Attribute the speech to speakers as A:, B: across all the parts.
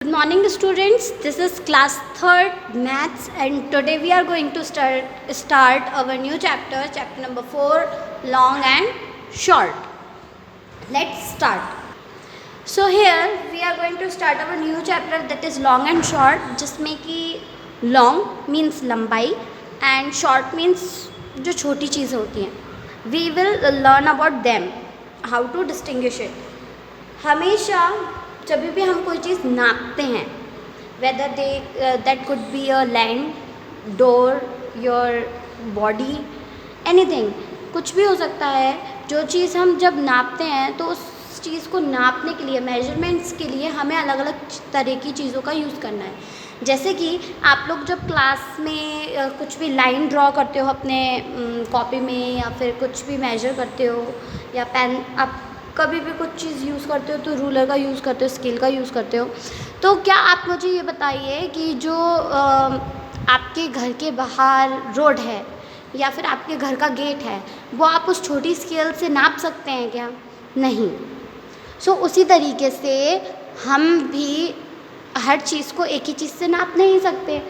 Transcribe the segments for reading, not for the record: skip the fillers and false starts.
A: Good morning students, this is class 3rd maths and today we are going to start our new chapter number 4, long and short. Let's start. So here we are going to start our new chapter, that is long and short, जिसमें कि long means लंबाई and short means जो छोटी चीज़ें होती हैं. We will learn about them, how to distinguish it. हमेशा जब भी हम कोई चीज़ नापते हैं, whether that could be a land, door, your body, anything, कुछ भी हो सकता है. जो चीज़ हम जब नापते हैं तो उस चीज़ को नापने के लिए, मेजरमेंट्स के लिए हमें अलग अलग तरह की चीज़ों का यूज़ करना है. जैसे कि आप लोग जब क्लास में कुछ भी लाइन ड्रॉ करते हो अपने कॉपी में, या फिर कुछ भी मेजर करते हो, या पेन, आप कभी भी कुछ चीज़ यूज़ करते हो तो रूलर का यूज़ करते हो, स्केल का यूज़ करते हो. तो क्या आप मुझे ये बताइए कि जो आपके घर के बाहर रोड है या फिर आपके घर का गेट है, वो आप उस छोटी स्केल से नाप सकते हैं क्या? नहीं. सो उसी तरीके से हम भी हर चीज़ को एक ही चीज़ से नाप नहीं सकते.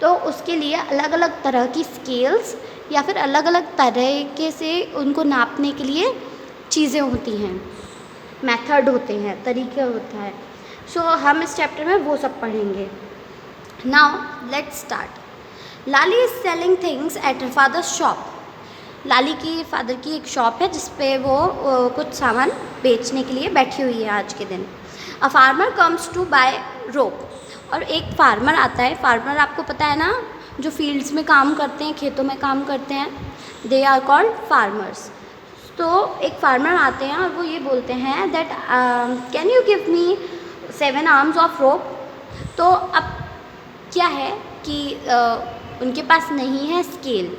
A: तो उसके लिए अलग अलग तरह की स्केल्स या फिर अलग अलग तरीके से उनको नापने के लिए चीज़ें होती हैं, मेथड होते हैं, तरीके होता है. सो हम इस चैप्टर में वो सब पढ़ेंगे. Now let's start. Lali is selling things at her father's shop. Lali की फादर की एक शॉप है जिस पे वो कुछ सामान बेचने के लिए बैठी हुई है आज के दिन. A farmer comes to buy rope. और एक फार्मर आता है. फार्मर आपको पता है ना, जो फील्ड्स में काम करते हैं, खेतों में काम करते हैं, दे आर कॉल्ड फार्मर्स. तो एक फार्मर आते हैं और वो ये बोलते हैं that can you give me 7 arms of rope. तो अब क्या है कि उनके पास नहीं है स्केल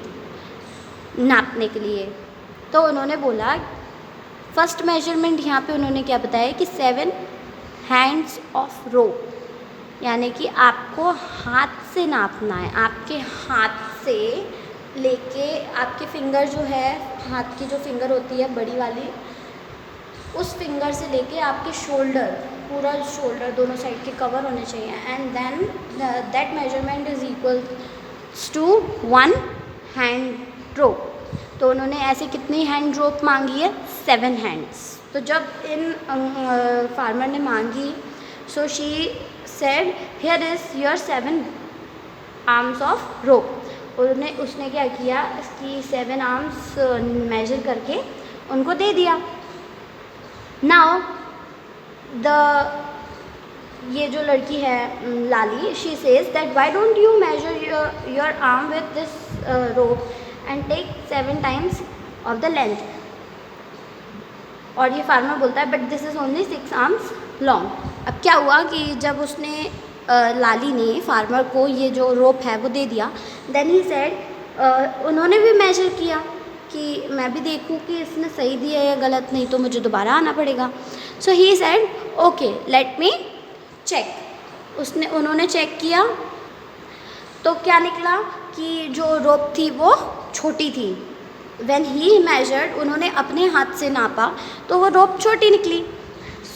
A: नापने के लिए. तो उन्होंने बोला, फर्स्ट मेजरमेंट यहाँ पे उन्होंने क्या बताया कि 7 हैंड्स ऑफ रोप, यानी कि आपको हाथ से नापना है. आपके हाथ से लेके आपके फिंगर जो है, हाथ की जो फिंगर होती है बड़ी वाली, उस फिंगर से लेके आपके शोल्डर, पूरा शोल्डर दोनों साइड के कवर होने चाहिए. And then that measurement is equal to 1 hand rope. तो उन्होंने ऐसे कितनी हैंड रोप मांगी है? 7 हैंड्स. तो जब इन फार्मर ने मांगी, सो she said here is your 7 arms of rope. उसने क्या किया, इसकी 7 आर्म्स मेजर करके उनको दे दिया. नाउ ये जो लड़की है Lali, she says that why don't you measure your arm with this rope and take 7 times of the length. और ये फार्मर बोलता है but this is only 6 arms long. अब क्या हुआ कि जब उसने लाली ने फार्मर को ये जो रोप है वो दे दिया, देन ही सेड, उन्होंने भी मेजर किया कि मैं भी देखूं कि इसने सही दिया या गलत, नहीं तो मुझे दोबारा आना पड़ेगा. So he said okay let me check. उन्होंने चेक किया तो क्या निकला कि जो रोप थी वो छोटी थी. व्हेन ही मेजर्ड, उन्होंने अपने हाथ से नापा तो वो रोप छोटी निकली.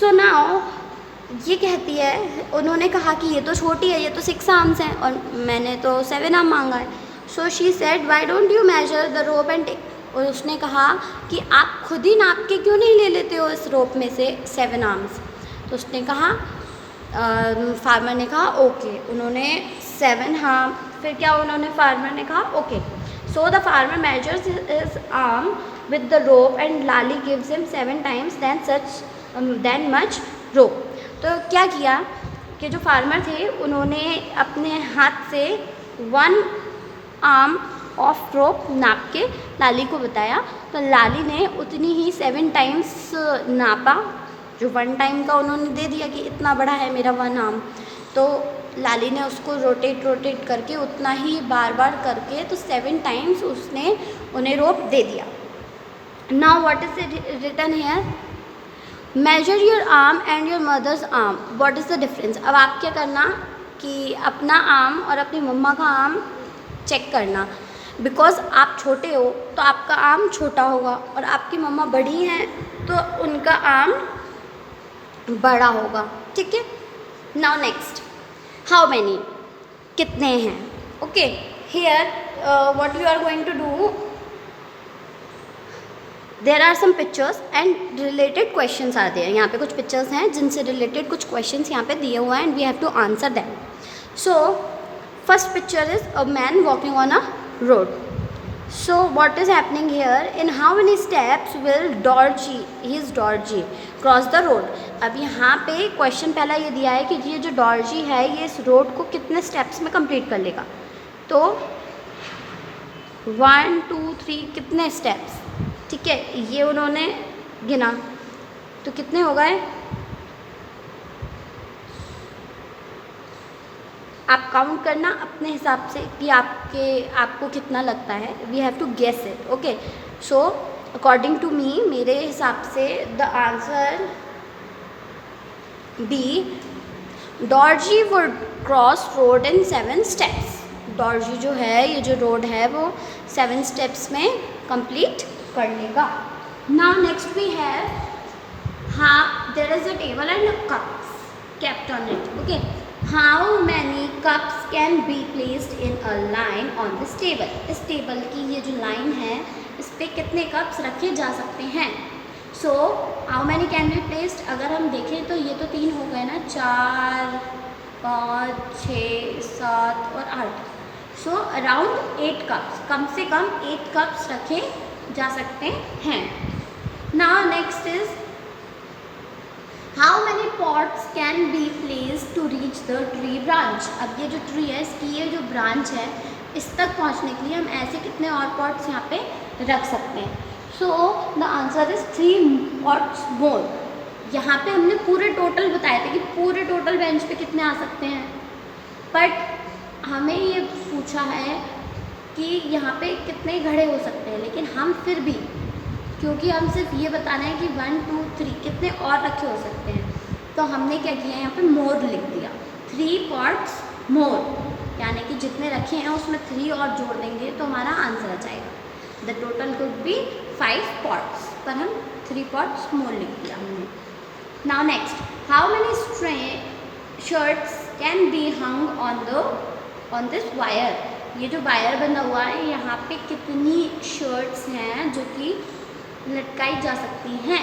A: सो नाउ ये कहती है, उन्होंने कहा कि ये तो छोटी है, ये तो 6 आर्म्स हैं और मैंने तो 7 आर्म मांगा है. So she said why don't you measure the rope and take. और उसने कहा कि आप खुद ही नाप के क्यों नहीं ले लेते हो इस रोप में से 7 आर्म्स. तो उसने कहा, फार्मर ने कहा ओके. उन्होंने 7, हाँ, फिर क्या उन्होंने, फार्मर ने कहा okay. So the farmer measures his arm with the rope and Lali gives him 7 times then much rope. तो क्या किया कि जो फार्मर थे उन्होंने अपने हाथ से 1 आर्म ऑफ रोप नाप के लाली को बताया. तो लाली ने उतनी ही 7 टाइम्स नापा. जो 1 टाइम का उन्होंने दे दिया कि इतना बड़ा है मेरा 1 आर्म, तो लाली ने उसको रोटेट करके उतना ही बार बार करके, तो 7 टाइम्स उसने उन्हें रोप दे दिया. Now what is written here, measure your arm and your mother's arm, what is the difference. अब आप क्या करना कि अपना आर्म और अपनी मम्मा का आर्म चेक करना. बिकॉज आप छोटे हो तो आपका आर्म छोटा होगा, और आपकी मम्मा बड़ी हैं तो उनका आर्म बड़ा होगा. ठीक है. नाउ नेक्स्ट, हाउ मैनी, कितने हैं. Okay, here what you are going to do, there are some pictures and related questions are there. यहाँ पे कुछ पिक्चर्स हैं जिनसे रिलेटेड कुछ क्वेश्चंस यहाँ पे दिए हुए हैं and we have to answer them. So first picture is a man walking on a road. So what is happening here, in how many steps will Dorji, he is Dorji, cross the road. अब यहाँ पे question पहला ये दिया है कि ये जो डॉर्जी है ये इस रोड को कितने स्टेप्स में कंप्लीट कर लेगा. तो 1 2 3 कितने स्टेप्स, ठीक है, ये उन्होंने गिना तो कितने हो गए. आप काउंट करना अपने हिसाब से कि आपको कितना लगता है. We have to guess it. Okay, so according to me, मेरे हिसाब से the answer be, Dorji would cross road in 7 steps. Dorji जो है, ये जो रोड है वो 7 स्टेप्स में कंप्लीट कर लेगा. नाउ नेक्स्ट वी हैव, हाँ, there is a table and cups kept on it. Okay, how many cups can be placed in a line on this table. इस टेबल की ये जो लाइन है इस पे कितने कप्स रखे जा सकते हैं. So how many can be placed, अगर हम देखें तो ये तो 3 हो गए ना, 4 5 6 7 और 8. सो अराउंड 8 कप्स, कम से कम 8 कप्स रखे जा सकते हैं. Now next is, how many pots can be place to reach the tree branch. अब ये जो ट्री है इसकी ये जो ब्रांच है इस तक पहुंचने के लिए हम ऐसे कितने और पॉट्स यहाँ पे रख सकते हैं. So the answer is 3 pots more. यहाँ पे हमने पूरे टोटल बताए थे कि पूरे टोटल बेंच पे कितने आ सकते हैं, बट हमें ये पूछा है कि यहाँ पे कितने घड़े हो सकते हैं. लेकिन हम फिर भी, क्योंकि हम सिर्फ ये बताना है कि 1 2 3 कितने और रखे हो सकते हैं, तो हमने क्या किया, यहाँ पे मोर लिख दिया. 3 पॉट्स मोर, यानी कि जितने रखे हैं उसमें 3 और जोड़ देंगे तो हमारा आंसर आ जाएगा. The total could be 5 pots, पर हम 3 पॉट्स मोर लिख दिया हमने. Now next, how many shirts can be hung on this wire. ये जो वायर बना हुआ है यहाँ पे कितनी शर्ट्स हैं जो कि लटकाई जा सकती हैं.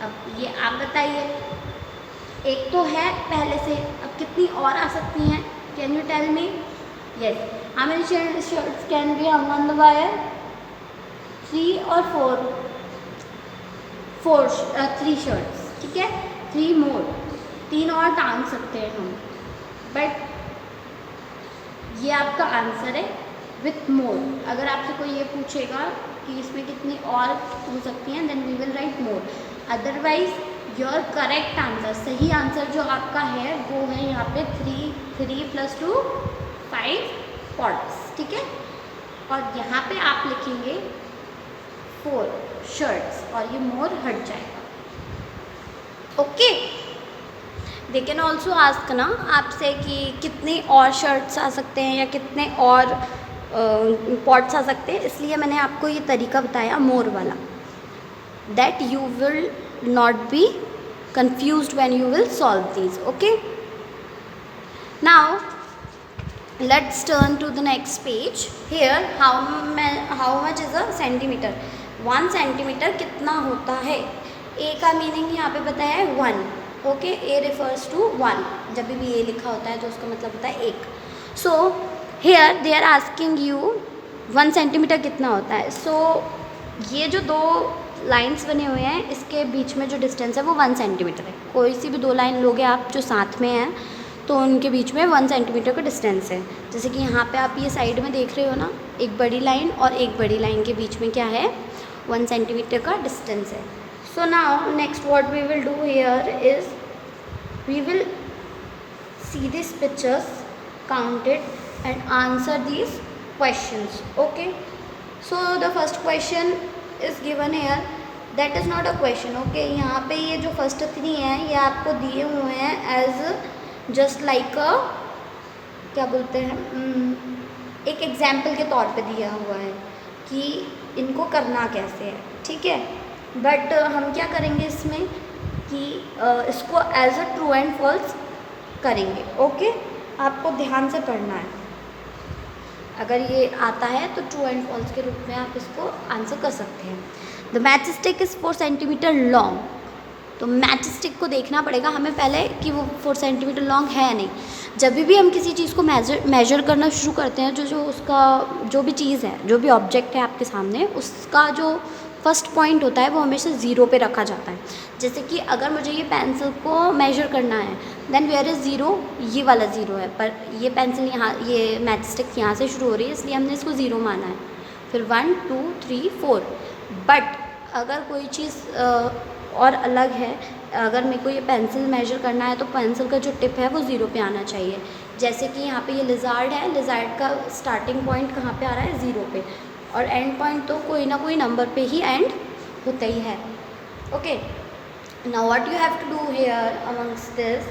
A: अब ये आप बताइए, एक तो है पहले से, अब कितनी और आ सकती हैं, can you tell me. Yes, how many shirts can be hung on the wire. 3 और 3 शर्ट्स, ठीक है, 3 मोर, 3 और टांग सकते हैं हम. बट ये आपका आंसर है विथ मोर. अगर आपसे कोई ये पूछेगा कि इसमें कितनी और हो सकती हैं, then we will write more. Otherwise your correct answer, सही आंसर जो आपका है वो है यहाँ पे 3 + 2 5 पॉट्स, ठीक है. और यहाँ पे आप लिखेंगे 4 शर्ट्स और ये मोर हट जाएगा. Okay, they can also ask ना आपसे कि कितने और शर्ट्स आ सकते हैं या कितने और पॉट्स आ सकते हैं. इसलिए मैंने आपको ये तरीका बताया मोर वाला, that you will not be confused when you will solve these. Okay, now let's turn to the next page. Here, how much is a centimeter. 1 centimeter कितना होता है. a का मीनिंग यहाँ पे बताया है 1. Okay, a refers to 1. जब भी a लिखा होता है तो उसका मतलब होता है 1. So here they are asking you 1 centimetre कितना होता है. So ये जो 2 लाइंस बने हुए हैं इसके बीच में जो डिस्टेंस है वो 1 सेंटीमीटर है. कोई सी भी 2 लाइन लोगे आप जो साथ में हैं तो उनके बीच में 1 सेंटीमीटर का डिस्टेंस है. जैसे कि यहाँ पे आप ये साइड में देख रहे हो ना, एक बड़ी लाइन और एक बड़ी लाइन के बीच में क्या है, 1 सेंटीमीटर का डिस्टेंस है. So now next what we will do here is we will see this pictures, count it and answer these questions. Okay, so the first question is given here, that is not a question. Okay, यहाँ पे ये जो first 3 हैं ये आपको दिए हुए हैं एज जस्ट लाइक अ, क्या बोलते हैं, एक एग्जाम्पल के तौर पे दिया हुआ है कि इनको करना कैसे है, ठीक है. बट हम क्या करेंगे इसमें कि इसको as a true and false करेंगे। ओके, आपको ध्यान से पढ़ना है। अगर ये आता है तो ट्रू एंड फॉल्स के रूप में आप इसको आंसर कर सकते हैं। The match stick is 4 centimetre long. तो मैच स्टिक को देखना पड़ेगा हमें पहले कि वो 4 सेंटीमीटर लॉन्ग है या नहीं। जब भी हम किसी चीज़ को मेजर करना शुरू करते हैं, जो उसका जो भी चीज़ है, जो भी ऑब्जेक्ट है आपके सामने, उसका जो फर्स्ट पॉइंट होता है वो हमेशा ज़ीरो पे रखा जाता है। जैसे कि अगर मुझे ये पेंसिल को मेजर करना है, देन वेयर इज़ ज़ीरो, ये वाला ज़ीरो है, पर ये पेंसिल यहाँ, ये मैच स्टिक यहाँ से शुरू हो रही है, इसलिए हमने इसको ज़ीरो माना है। फिर 1 2 3 4। बट अगर कोई चीज़ और अलग है, अगर मेरे को ये पेंसिल मेजर करना है तो पेंसिल का जो टिप है वो ज़ीरो पे आना चाहिए। जैसे कि यहाँ पे ये लिजार्ड है, लिजार्ड का स्टार्टिंग पॉइंट कहाँ पे आ रहा है? ज़ीरो पे, और एंड पॉइंट तो कोई ना कोई नंबर पे ही एंड होता ही है। Okay, now what you have to do here amongst this,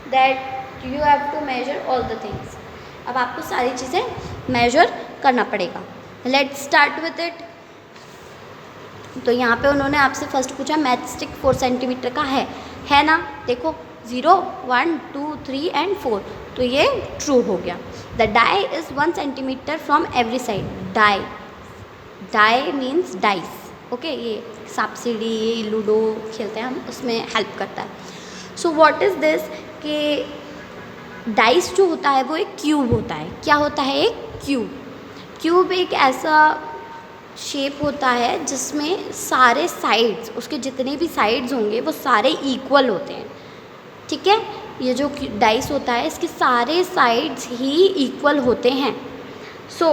A: that you have to measure all the things. अब आपको सारी चीज़ें मेजर करना पड़ेगा। Let's start with it. तो यहाँ पे उन्होंने आपसे फर्स्ट पूछा मैच स्टिक 4 सेंटीमीटर का है ना? देखो 0 1 2 3 एंड 4, तो ये ट्रू हो गया। The die is 1 centimetre from every side. Die means dice. Okay, ये सांप सीढ़ी, ये लूडो खेलते हैं हम, उसमें हेल्प करता है। सो व्हाट इज़ दिस, कि डाइस जो होता है वो एक क्यूब होता है। क्या होता है? एक क्यूब एक ऐसा शेप होता है जिसमें सारे साइड्स, उसके जितने भी साइड्स होंगे वो सारे इक्वल होते हैं। ठीक है, ये जो डाइस होता है इसके सारे साइड्स ही इक्वल होते हैं। So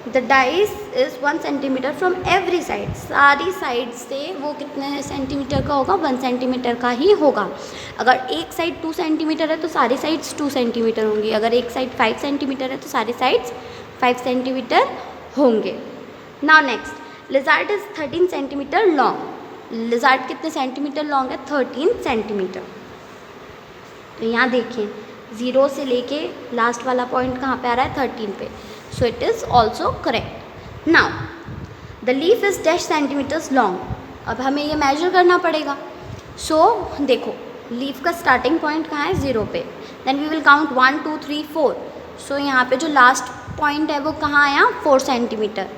A: the dice is 1 centimetre from every side. सारी साइड से वो कितने सेंटीमीटर का होगा? 1 सेंटीमीटर का ही होगा। अगर एक साइड 2 सेंटीमीटर है तो सारी साइड्स 2 सेंटीमीटर होंगी। अगर एक साइड 5 सेंटीमीटर है तो सारी साइड्स 5 सेंटीमीटर होंगे। Now next, lizard is 13 centimetre long. Lizard कितने सेंटीमीटर लॉन्ग है? 13 सेंटीमीटर। तो यहाँ देखिए 0 से लेके लास्ट वाला पॉइंट कहाँ पे आ रहा है? 13 पे। So it is also correct. Now the leaf is 10 centimetres long. अब हमें ये मेजर करना पड़ेगा। सो देखो लीफ का स्टार्टिंग पॉइंट कहाँ है? 0 पे। Then we will count 1 2 3 4। सो यहाँ पे जो लास्ट पॉइंट है वो कहाँ आया? 4 सेंटीमीटर।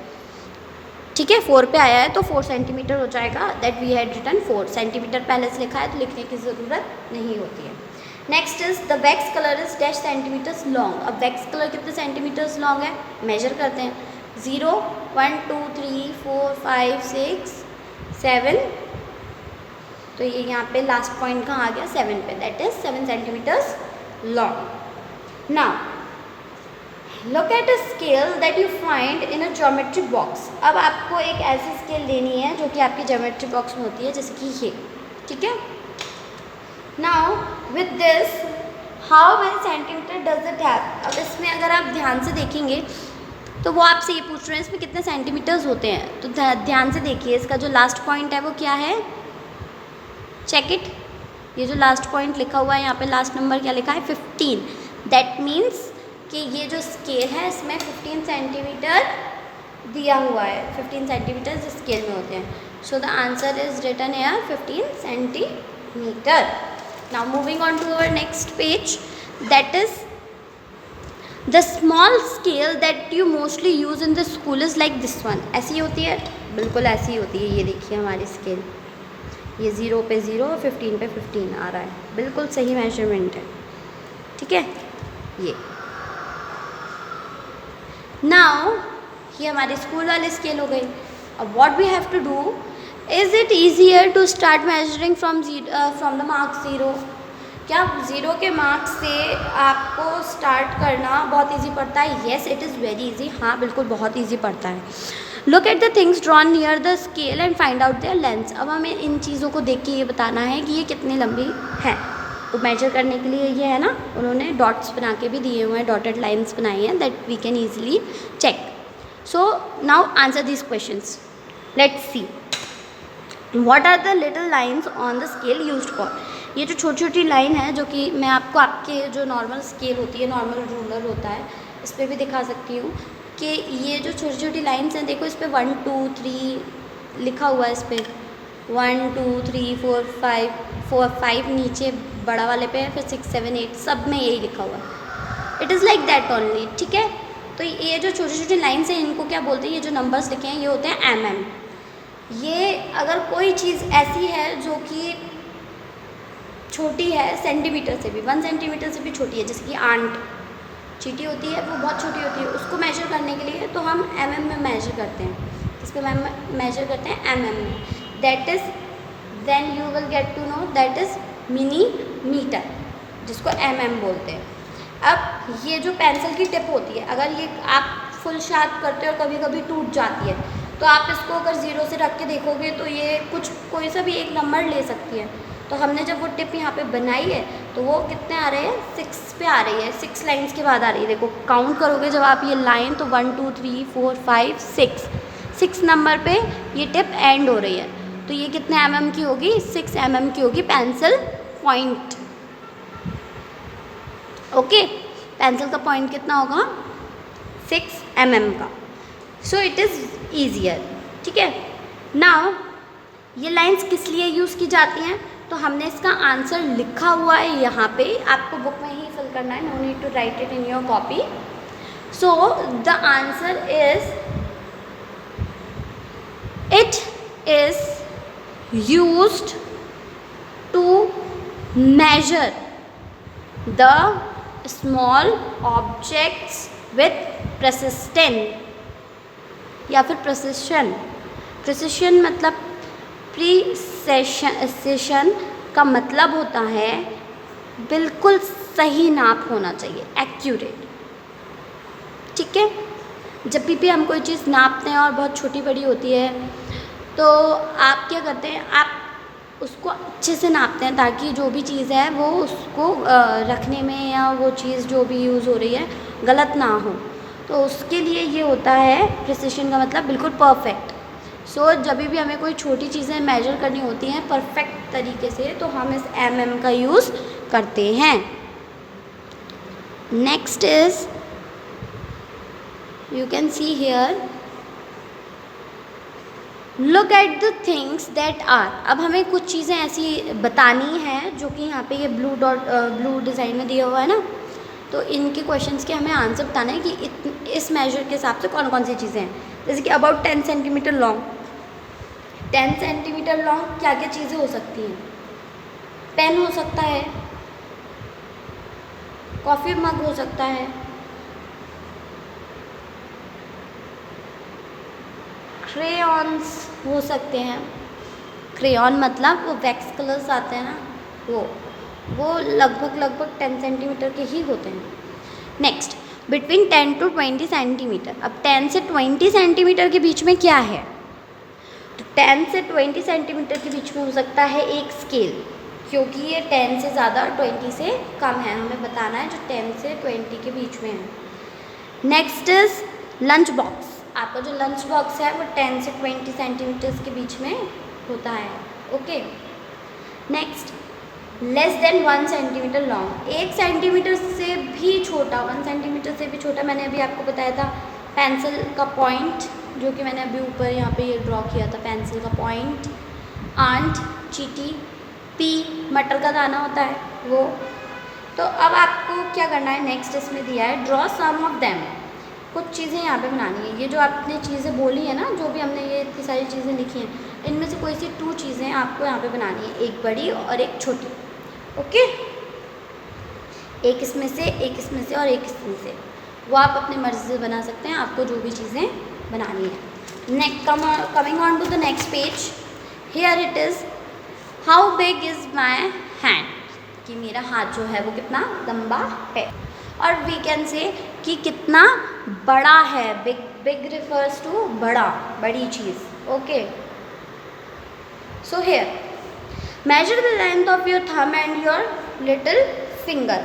A: ठीक है, 4 पे आया है तो 4 सेंटीमीटर हो जाएगा। That we had written 4 centimetre पहले से लिखा है तो लिखने की ज़रूरत नहीं होती है। Next is the wax colour is 10 centimetres long. अब वैक्स कलर कितने सेंटीमीटर्स लॉन्ग है? मेजर करते हैं। 0 1 2 3 4 5 6 7। तो ये यहाँ पे लास्ट पॉइंट कहाँ आ गया? 7 पे। That is 7 centimetres long. Now look at a scale that you find in a geometry box. अब आपको एक ऐसी स्केल लेनी है जो कि आपकी ज्योमेट्री बॉक्स में होती है, जैसे कि ये। ठीक है, now with this how many centimetre does it have. अब इसमें अगर आप ध्यान से देखेंगे तो वो आपसे ये पूछ रहे हैं इसमें कितने सेंटीमीटर्स होते हैं। तो ध्यान से देखिए, इसका जो लास्ट पॉइंट है वो क्या है? Check it. ये जो लास्ट पॉइंट लिखा हुआ है यहाँ पे, लास्ट नंबर क्या लिखा है? 15। दैट मीन्स कि ये जो स्केल है इसमें 15 सेंटीमीटर दिया हुआ है। 15 सेंटीमीटर इस स्केल में होते हैं। So the answer is written here 15 centimetre. Now moving on to our next page, that is the small scale that you mostly use in the school is like this one. ऐसी होती है, बिल्कुल ऐसी होती है। ये देखिए हमारी स्केल, ये 0 पे 0 और 15 पे 15 आ रहा है। बिल्कुल सही मेजरमेंट है। ठीक है, ये नाउ ये हमारी स्कूल वाली स्केल हो गई। अब what we have to do, is it easier to start measuring from the marks 0। क्या 0 के मार्क्स से आपको स्टार्ट करना बहुत ईजी पड़ता है? Yes, it is very easy. हाँ, बिल्कुल बहुत ईजी पड़ता है। Look at the things drawn near the scale and find out their lengths. अब हमें इन चीज़ों को देख के ये बताना है कि ये कितनी लंबी है। तो मेजर करने के लिए ये है ना, उन्होंने डॉट्स बना के भी दिए हुए हैं, डॉटेड लाइंस बनाई हैं, that we can easily check. So now answer this questions. Let's see what are the little lines on the scale used for. ये जो छोटी छोटी लाइन है, जो कि मैं आपको आपके जो नॉर्मल स्केल होती है, नॉर्मल रूलर होता है, इस पर भी दिखा सकती हूँ कि ये जो छोटी छोटी लाइंस हैं, देखो इस पर 1 2 3 लिखा हुआ है। इस पर 1 2 3 4 5 नीचे बड़ा वाले पे है, फिर 6, 7, 8 सब में यही लिखा हुआ है। It is like that only, ठीक है। तो ये जो छोटी छोटी लाइन्स हैं इनको क्या बोलते हैं, ये जो नंबर्स लिखे हैं ये होते हैं mm। ये अगर कोई चीज़ ऐसी है जो कि छोटी है सेंटीमीटर से भी, 1 सेंटीमीटर से भी छोटी है, जैसे कि आंट चींटी होती है, वो बहुत छोटी होती है, उसको मेजर करने के लिए तो हम mm में मेजर करते हैं। इस पर मेजर करते हैं mm में। That is then you will get to know that is millimetre, जिसको mm बोलते हैं। अब ये जो पेंसिल की टिप होती है, अगर ये आप फुल शार्प करते हो और कभी कभी टूट जाती है, तो आप इसको अगर 0 से रख के देखोगे तो ये कोई सा भी एक नंबर ले सकती है। तो हमने जब वो टिप यहाँ पे बनाई है तो वो कितने आ रहे हैं, 6 पे आ रही है, 6 लाइन्स के बाद आ रही है। देखो काउंट करोगे जब आप ये लाइन तो 1 2 3 4 5 6 नंबर पे ये टिप एंड हो रही है। तो ये कितने mm की होगी, 6 mm की होगी पेंसिल पॉइंट। ओके, पेंसिल का पॉइंट कितना होगा, 6 mm का। सो इट इज़ ईजियर, ठीक है। नाउ ये लाइंस किस लिए यूज़ की जाती हैं, तो हमने इसका आंसर लिखा हुआ है यहाँ पे, आपको बुक में ही फिल करना है, no need to write it in your copy. So the answer is it is used to measure the small objects with persistent या फिर प्रेसिशन। प्रेसिशन मतलब प्रीसेशन का मतलब होता है बिल्कुल सही नाप होना चाहिए, एक्यूरेट, ठीक है। जब भी हम कोई चीज़ नापते हैं और बहुत छोटी बड़ी होती है तो आप क्या करते हैं, आप उसको अच्छे से नापते हैं ताकि जो भी चीज़ है वो उसको रखने में या वो चीज़ जो भी यूज़ हो रही है गलत ना हो। तो उसके लिए ये होता है प्रिसिशन का मतलब बिल्कुल परफेक्ट। सो जब भी हमें कोई छोटी चीज़ें मेजर करनी होती हैं परफेक्ट तरीके से तो हम इस mm का यूज़ करते हैं। Next is you can see here, look at the things that are. अब हमें कुछ चीज़ें ऐसी बतानी हैं जो कि यहाँ पे ये ब्लू डिज़ाइन में दिया हुआ है ना, तो इनके क्वेश्चंस के हमें आंसर बताना है कि इस मेजर के हिसाब से कौन कौन सी चीज़ें हैं। जैसे कि about 10 centimetre long, 10 centimetre long क्या क्या चीज़ें हो सकती हैं, पेन हो सकता है, कॉफ़ी मग हो सकता है, क्रेयॉन्स हो सकते हैं। क्रेयॉन मतलब वो वैक्स कलर्स आते हैं ना, वो लगभग 10 सेंटीमीटर के ही होते हैं। Next, between 10 to 20 centimetre. अब 10 से 20 सेंटीमीटर के बीच में क्या है, तो 10 से 20 सेंटीमीटर के बीच में हो सकता है एक स्केल, क्योंकि ये 10 से ज़्यादा 20 से कम है, हमें बताना है जो 10 से 20 के बीच में है। Next is lunch box. आपका जो लंच बॉक्स है वो 10 से 20 सेंटीमीटर्स के बीच में होता है। Okay, next, less than 1 centimetre long, 1 centimetre से भी छोटा, 1 सेंटीमीटर से भी छोटा। मैंने अभी आपको बताया था पेंसिल का पॉइंट, जो कि मैंने अभी ऊपर यहाँ पे ये ड्रॉ किया था, पेंसिल का पॉइंट, आंट, चींटी, पी मटर का दाना होता है वो। तो अब आपको क्या करना है, नेक्स्ट इसमें दिया है ड्रॉ सम ऑफ देम। कुछ चीज़ें यहाँ पे बनानी है, ये जो आपने चीज़ें बोली है ना, जो भी हमने ये इतनी सारी चीज़ें लिखी हैं, इनमें से कोई सी 2 चीज़ें आपको यहाँ पे बनानी है, एक बड़ी और एक छोटी। ओके, एक इसमें से, एक इसमें से और एक इसमें से, वो आप अपनी मर्जी से बना सकते हैं, आपको जो भी चीज़ें बनानी है। Coming on to the next page, here it is how big is my hand, कि मेरा हाथ जो है वो कितना लंबा है। और वी कैन से कि कितना बड़ा है, बिग रिफर्स टू बड़ा, बड़ी चीज़। Okay, so here measure the length of your thumb and your little finger,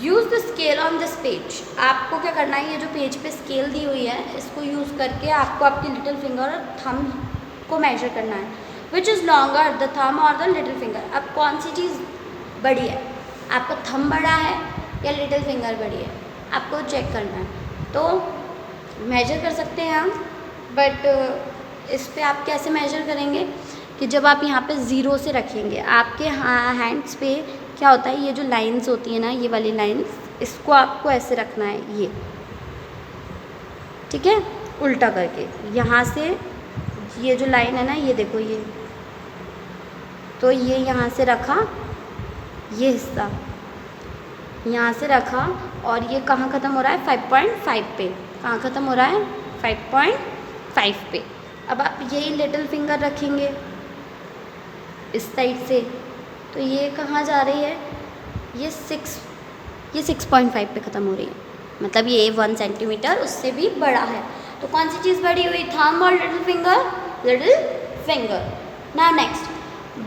A: use the scale on this page। आपको क्या करना है, ये जो पेज पे स्केल दी हुई है इसको यूज़ करके आपको आपकी लिटिल फिंगर और थंब को मेजर करना है। Which is longer, the thumb और द लिटिल फिंगर। अब कौन सी चीज़ बड़ी है, आपका थंब बड़ा है या लिटिल फिंगर बड़ी है, आपको चेक करना है। तो मेजर कर सकते हैं हम, बट इस पर आप कैसे मेजर करेंगे कि जब आप यहाँ पे ज़ीरो से रखेंगे आपके हैंड्स पे क्या होता है, ये जो लाइंस होती है ना, ये वाली लाइंस, इसको आपको ऐसे रखना है, ये ठीक है, उल्टा करके। यहाँ से ये जो लाइन है ना, ये देखो ये, तो ये यहाँ से रखा, ये हिस्सा यहाँ से रखा, और ये कहाँ ख़त्म हो रहा है, 5.5 पे। कहाँ ख़त्म हो रहा है, 5.5 पे। अब आप यही लिटिल फिंगर रखेंगे इस साइड से, तो ये कहाँ जा रही है, ये 6.5 पे ख़त्म हो रही है, मतलब ये 1 सेंटीमीटर उससे भी बड़ा है। तो कौन सी चीज़ बड़ी हुई, थंब और little finger, little finger. Now next,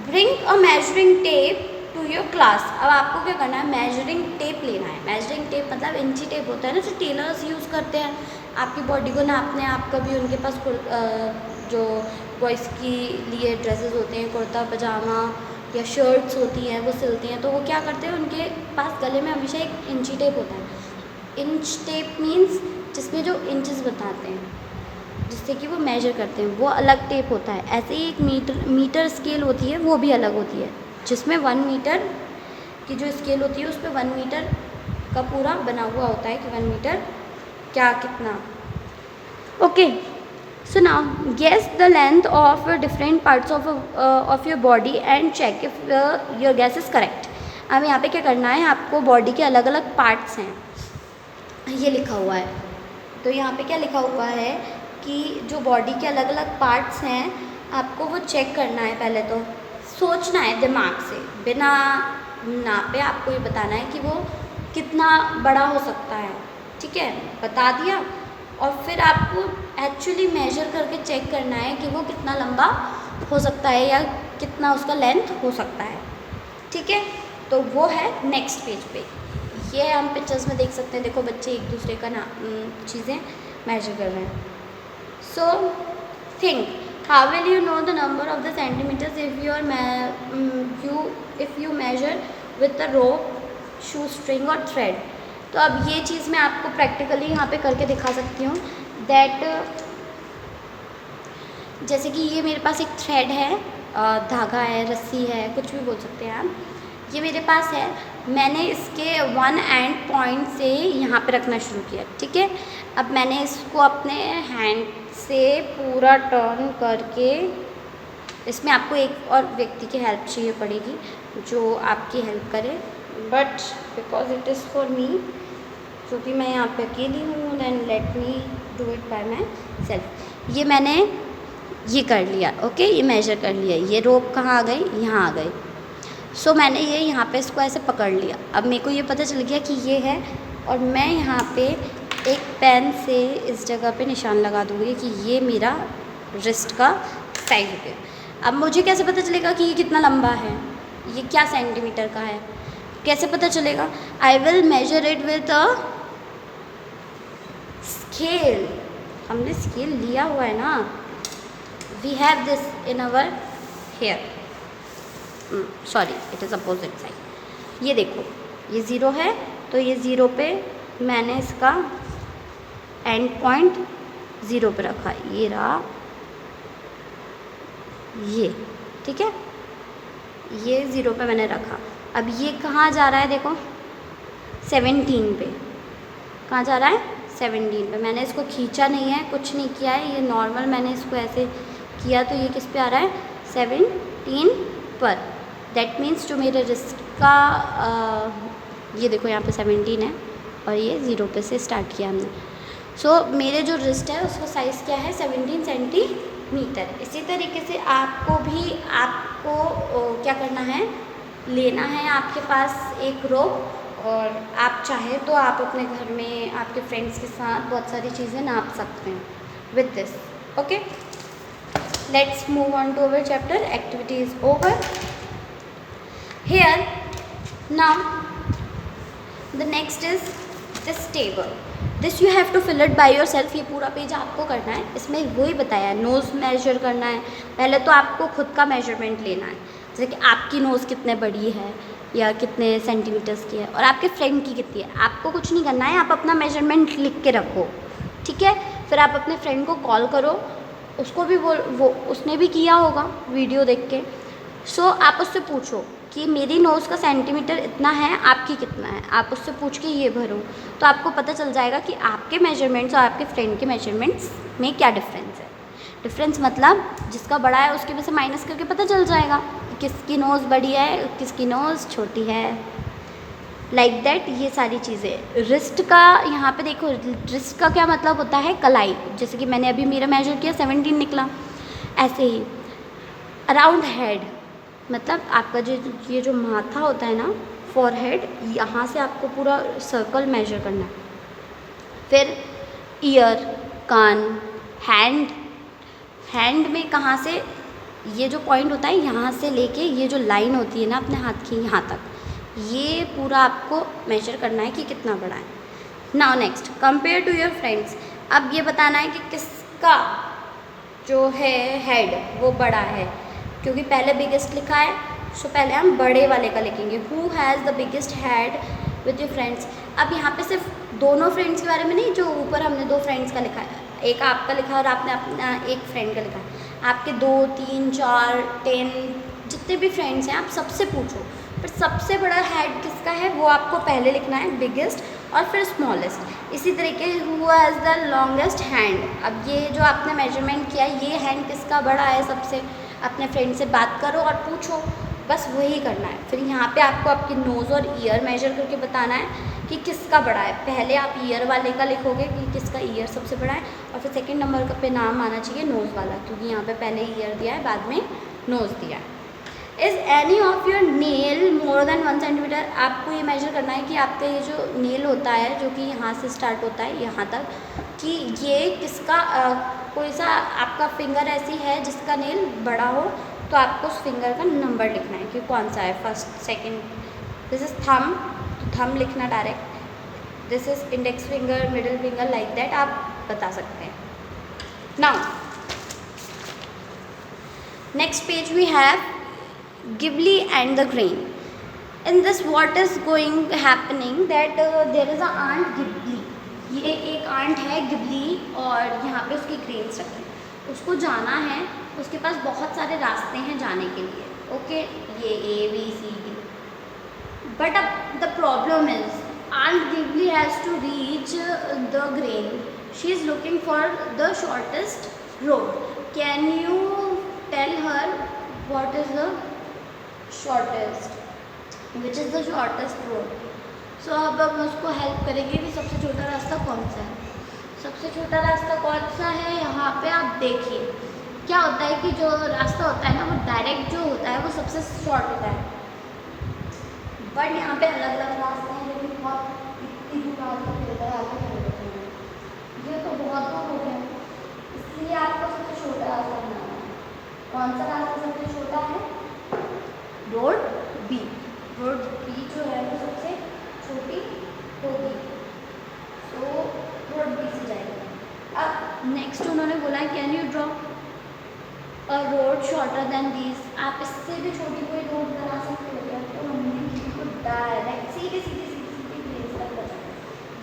A: bring a measuring tape to your class. अब आपको क्या करना है, मेजरिंग टेप लेना है। मेजरिंग टेप मतलब इंची टेप होता है ना, जो टेलर्स यूज़ करते हैं आपकी बॉडी को नापने। आप कभी उनके पास जो बॉयज़ के लिए ड्रेसेस होते हैं, कुर्ता पजामा या शर्ट्स होती हैं, वो सिलते हैं, तो वो क्या करते हैं, उनके पास गले में हमेशा एक इंची टेप होता है। इंच टेप मीन्स जिसमें जो इंचेस बताते हैं, जिससे कि वो मेजर करते हैं, वो अलग टेप होता है। ऐसे ही एक मीटर स्केल होती है, वो भी अलग होती है, जिसमें 1 मीटर की जो स्केल होती है उस पर 1 मीटर का पूरा बना हुआ होता है कि 1 मीटर क्या कितना। Okay, so now guess the length of different parts of your body and check if your guess is correct. अब यहाँ पे क्या करना है, आपको बॉडी के अलग अलग पार्ट्स हैं, ये लिखा हुआ है। तो यहाँ पे क्या लिखा हुआ है कि जो बॉडी के अलग अलग पार्ट्स हैं, आपको वो चेक करना है। पहले तो सोचना है दिमाग से, बिना नापे आपको ये बताना है कि वो कितना बड़ा हो सकता है, ठीक है, बता दिया। और फिर आपको एक्चुअली मेजर करके चेक करना है कि वो कितना लंबा हो सकता है या कितना उसका लेंथ हो सकता है, ठीक है। तो वो है नेक्स्ट पेज पे, ये हम पिक्चर्स में देख सकते हैं। देखो बच्चे एक दूसरे का चीज़ें मेजर कर रहे हैं। So think, how will you know the number of the centimetres if you measure with the rope, shoe string और थ्रेड। तो अब ये चीज़ मैं आपको प्रैक्टिकली यहाँ पे करके दिखा सकती हूँ। दैट जैसे कि ये मेरे पास एक थ्रेड है, धागा है, रस्सी है, कुछ भी बोल सकते हैं आप, ये मेरे पास है। मैंने इसके 1 एंड पॉइंट से यहाँ पे रखना शुरू किया, ठीक है। अब मैंने इसको अपने हैंड से पूरा टर्न करके, इसमें आपको एक और व्यक्ति की हेल्प चाहिए पड़ेगी जो आपकी हेल्प करे, but because it is for me, क्योंकि मैं यहाँ पे अकेली हूँ, then let me do it by myself. ये मैंने ये कर लिया, ओके, ये मेजर कर लिया। ये रोप कहाँ आ गई, यहाँ आ गई। सो मैंने ये यहाँ पे इसको ऐसे पकड़ लिया। अब मेरे को ये पता चल गया कि ये है, और मैं यहाँ पे एक पेन से इस जगह पे निशान लगा दूँगी कि ये मेरा रिस्ट का साइज हो गया। अब मुझे कैसे पता चलेगा कि ये कितना लंबा है, ये क्या सेंटीमीटर का है, कैसे पता चलेगा? I will measure it with a scale. हमने स्केल लिया हुआ है ना, we have this in our here, sorry it is opposite side. ये देखो, ये ज़ीरो है, तो ये ज़ीरो पे मैंने इसका एंड पॉइंट ज़ीरो पे रखा, ये रहा ये, ठीक है, ये ज़ीरो पे मैंने रखा। अब ये कहाँ जा रहा है, देखो 17 पे, कहाँ जा रहा है, 17 पे। मैंने इसको खींचा नहीं है, कुछ नहीं किया है, ये नॉर्मल मैंने इसको ऐसे किया, तो ये किस पे आ रहा है, 17 पर। दैट मीन्स जो मेरे रिस्ट का ये देखो यहाँ पे 17 है, और ये 0 पे से स्टार्ट किया हमने। सो मेरे जो रिस्ट है उसका साइज़ क्या है, 17 सेंटीमीटर। इसी तरीके से आपको भी क्या करना है, लेना है आपके पास एक रोप, और आप चाहे तो आप अपने घर में आपके फ्रेंड्स के साथ बहुत सारी चीज़ें नाप सकते हैं with this, okay. Let's move on to our chapter, activity is over here. Now the next is this table. This you have to fill it by yourself. ये पूरा पेज आपको करना है। इसमें वही बताया है, नोज़ मेजर करना है। पहले तो आपको खुद का मेजरमेंट लेना है, जैसे कि आपकी नोज़ कितने बड़ी है या कितने सेंटीमीटर्स की है, और आपके फ्रेंड की कितनी है। आपको कुछ नहीं करना है, आप अपना मेजरमेंट लिख के रखो, ठीक है। फिर आप अपने फ्रेंड को कॉल करो उसको भी वो उसने भी किया होगा वीडियो देख के। सो आप उससे पूछो कि मेरी नोज़ का सेंटीमीटर इतना है, आपकी कितना है, आप उससे पूछ के ये भरो, तो आपको पता चल जाएगा कि आपके मेजरमेंट्स और आपके फ्रेंड के मेजरमेंट्स में क्या डिफरेंस है। डिफरेंस मतलब जिसका बड़ा है उसके में से माइनस करके पता चल जाएगा किसकी नोज़ बड़ी है, किसकी नोज़ छोटी है, लाइक दैट। ये सारी चीज़ें। रिस्ट का यहाँ पे देखो, रिस्ट का क्या मतलब होता है, कलाई। जैसे कि मैंने अभी मेरा मेजर किया 17 निकला, ऐसे ही अराउंड हेड, मतलब आपका जो ये जो माथा होता है ना, फॉरहेड, यहाँ से आपको पूरा सर्कल मेजर करना है। फिर ईयर, कान, हैंड, हैंड में कहाँ से, ये जो पॉइंट होता है यहाँ से लेके ये जो लाइन होती है ना अपने हाथ की यहाँ तक, ये पूरा आपको मेजर करना है कि कितना बड़ा है। Now next, compare to your friends. अब ये बताना है कि किसका जो है हेड वो बड़ा है, क्योंकि पहले बिगेस्ट लिखा है, सो पहले हम बड़े वाले का लिखेंगे। Who has the biggest head with your friends. अब यहाँ पे सिर्फ दोनों फ्रेंड्स के बारे में नहीं, जो ऊपर हमने 2 फ्रेंड्स का लिखा है, एक आपका लिखा है और आपने अपना एक फ्रेंड का लिखा है। आपके 2, 3, 4, 10 जितने भी फ्रेंड्स हैं आप सबसे पूछो, फिर सबसे बड़ा हेड किसका है वो आपको पहले लिखना है, बिगेस्ट, और फिर स्मॉलेस्ट। इसी तरीके who has the longest hand. अब ये जो आपने मेजरमेंट किया ये हैंड किसका बड़ा है सबसे, अपने फ्रेंड से बात करो और पूछो, बस वही करना है। फिर यहाँ पे आपको आपकी नोज़ और ईयर मेजर करके बताना है कि किसका बड़ा है। पहले आप ईयर वाले का लिखोगे कि किसका ईयर सबसे बड़ा है, और फिर सेकंड नंबर पे नाम आना चाहिए नोज़ वाला, क्योंकि यहाँ पे पहले ईयर दिया है बाद में नोज़ दिया है। Is any of your nail more than 1 centimetre. आपको ये मेजर करना है कि आपका ये जो नेल होता है जो कि यहाँ से स्टार्ट होता है यहाँ तक, कि ये किसका कोई सा आपका फिंगर ऐसी है जिसका नेल बड़ा हो, तो आपको उस फिंगर का नंबर लिखना है कि कौन सा है, first, second. This is thumb, तो थंब लिखना direct. This is index finger, middle finger, like that आप बता सकते हैं। Now next page we have Ghibli and the grain. In this what is going happening that there is a aunt Ghibli. ये एक aunt है Ghibli और यहाँ पे उसकी ग्रेन्स रखे हैं, उसको जाना है, उसके पास बहुत सारे रास्ते हैं जाने के लिए। ओके, ये ABCD, बट अब the problem is aunt Ghibli has to reach the grain, she is looking for the shortest road. Can you tell her what is the shortest, which is the shortest road? So अब हम उसको help करेंगे कि सबसे छोटा रास्ता कौन सा है। सबसे छोटा रास्ता कौन सा है, यहाँ पे आप देखिए क्या होता है कि जो रास्ता होता है ना वो डायरेक्ट जो होता है वो सबसे शॉर्ट होता है, बट यहाँ पे अलग अलग रास्ते हैं जो कि बहुत इतनी दूर ये तो बहुत दूर हो गया, इसलिए आपको सबसे छोटा रास्ता बनाना है। कौन सा रास्ता सबसे छोटा है, रोड बी। रोड बी जो है वो सबसे छोटी होगी, तो रोड बी से जाएगा। अब नेक्स्ट उन्होंने बोला है can you draw a road shorter than these. आप इससे भी छोटी कोई रोड बना सकते हो क्या, तो हमने बिल्कुल डायरेक्ट सीधी सीधी सीधी सीधी प्लेस तक बचा।